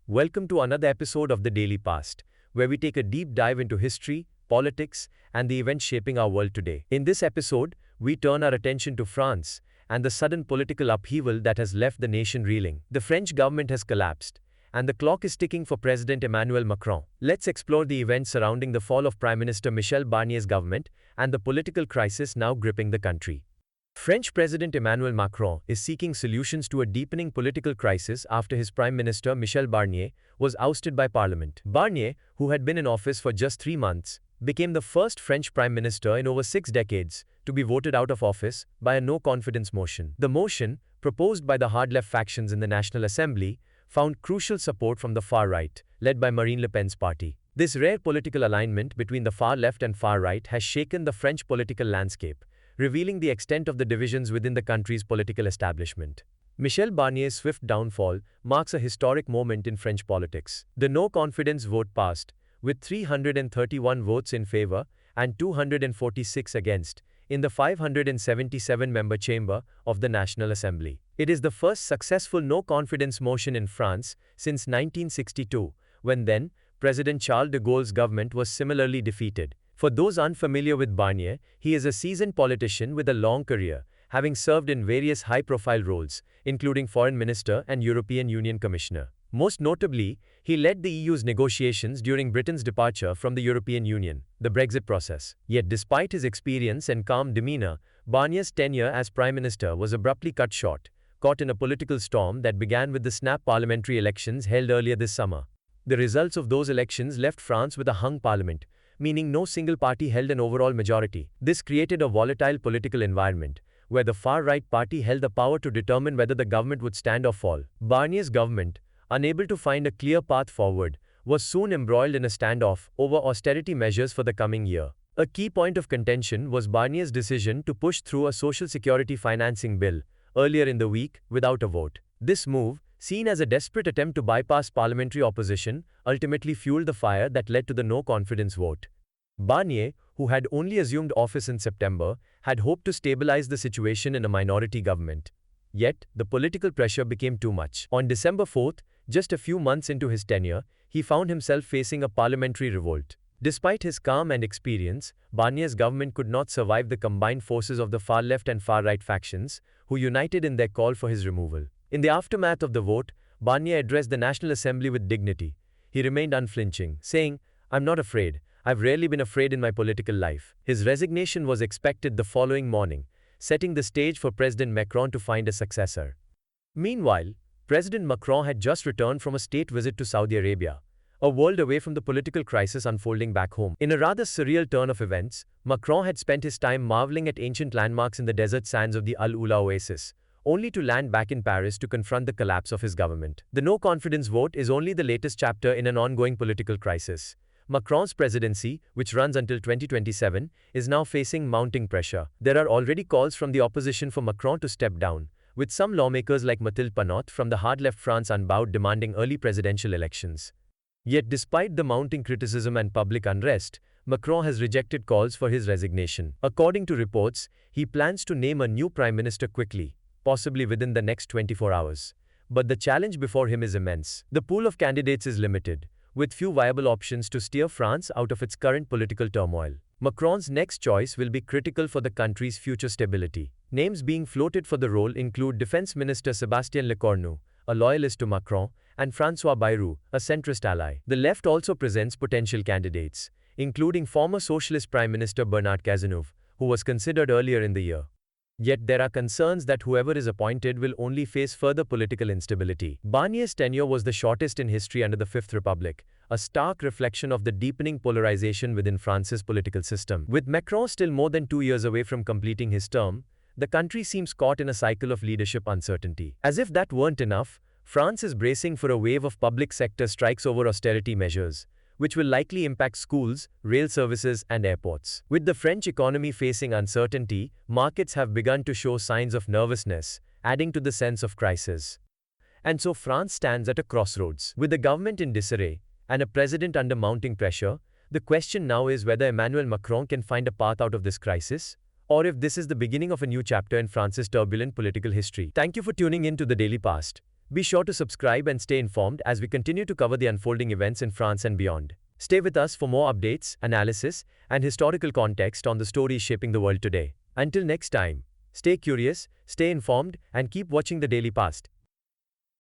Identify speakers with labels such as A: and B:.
A: Welcome to another episode of The Daily Past, where we take a deep dive into history, politics, and the events shaping our world today. In this episode, we turn our attention to France and the sudden political upheaval that has left the nation reeling. The French government has collapsed, and the clock is ticking for President Emmanuel Macron. Let's explore the events surrounding the fall of Prime Minister Michel Barnier's government and the political crisis now gripping the country. French President Emmanuel Macron is seeking solutions to a deepening political crisis after his Prime Minister Michel Barnier was ousted by Parliament. Barnier, who had been in office for just 3 months, became the first French Prime Minister in over 6 decades to be voted out of office by a no-confidence motion. The motion, proposed by the hard-left factions in the National Assembly, found crucial support from the far right, led by Marine Le Pen's party. This rare political alignment between the far left and far right has shaken the French political landscape, revealing the extent of the divisions within the country's political establishment. Michel Barnier's swift downfall marks a historic moment in French politics. The no-confidence vote passed, with 331 votes in favor and 246 against, in the 577-member chamber of the National Assembly. It is the first successful no-confidence motion in France since 1962, when then President Charles de Gaulle's government was similarly defeated. For those unfamiliar with Barnier, he is a seasoned politician with a long career, having served in various high-profile roles, including Foreign Minister and European Union Commissioner. Most notably, he led the EU's negotiations during Britain's departure from the European Union, the Brexit process. Yet despite his experience and calm demeanor, Barnier's tenure as Prime Minister was abruptly cut short, caught in a political storm that began with the snap parliamentary elections held earlier this summer. The results of those elections left France with a hung parliament, meaning no single party held an overall majority. This created a volatile political environment, where the far-right party held the power to determine whether the government would stand or fall. Barnier's government, unable to find a clear path forward, was soon embroiled in a standoff over austerity measures for the coming year. A key point of contention was Barnier's decision to push through a social security financing bill earlier in the week without a vote. This move, seen as a desperate attempt to bypass parliamentary opposition, ultimately fueled the fire that led to the no-confidence vote. Barnier, who had only assumed office in September, had hoped to stabilize the situation in a minority government. Yet, the political pressure became too much. On December 4th, just a few months into his tenure, he found himself facing a parliamentary revolt. Despite his calm and experience, Barnier's government could not survive the combined forces of the far-left and far-right factions, who united in their call for his removal. In the aftermath of the vote, Barnier addressed the National Assembly with dignity. He remained unflinching, saying, "I'm not afraid. I've rarely been afraid in my political life." His resignation was expected the following morning, setting the stage for President Macron to find a successor. Meanwhile, President Macron had just returned from a state visit to Saudi Arabia, a world away from the political crisis unfolding back home. In a rather surreal turn of events, Macron had spent his time marveling at ancient landmarks in the desert sands of the Al Ula Oasis, only to land back in Paris to confront the collapse of his government. The no-confidence vote is only the latest chapter in an ongoing political crisis. Macron's presidency, which runs until 2027, is now facing mounting pressure. There are already calls from the opposition for Macron to step down, with some lawmakers like Mathilde Panot from the hard-left France Unbowed demanding early presidential elections. Yet despite the mounting criticism and public unrest, Macron has rejected calls for his resignation. According to reports, he plans to name a new prime minister quickly, possibly within the next 24 hours. But the challenge before him is immense. The pool of candidates is limited, with few viable options to steer France out of its current political turmoil. Macron's next choice will be critical for the country's future stability. Names being floated for the role include Defense Minister Sébastien Lecornu, a loyalist to Macron, and François Bayrou, a centrist ally. The left also presents potential candidates, including former Socialist Prime Minister Bernard Cazeneuve, who was considered earlier in the year. Yet there are concerns that whoever is appointed will only face further political instability. Barnier's tenure was the shortest in history under the Fifth Republic, a stark reflection of the deepening polarization within France's political system. With Macron still more than 2 years away from completing his term, the country seems caught in a cycle of leadership uncertainty. As if that weren't enough, France is bracing for a wave of public sector strikes over austerity measures, which will likely impact schools, rail services, and airports. With the French economy facing uncertainty, markets have begun to show signs of nervousness, adding to the sense of crisis. And so France stands at a crossroads. With the government in disarray and a president under mounting pressure, the question now is whether Emmanuel Macron can find a path out of this crisis, or if this is the beginning of a new chapter in France's turbulent political history. Thank you for tuning in to The Daily Past. Be sure to subscribe and stay informed as we continue to cover the unfolding events in France and beyond. Stay with us for more updates, analysis, and historical context on the stories shaping the world today. Until next time, stay curious, stay informed, and keep watching the Daily Past.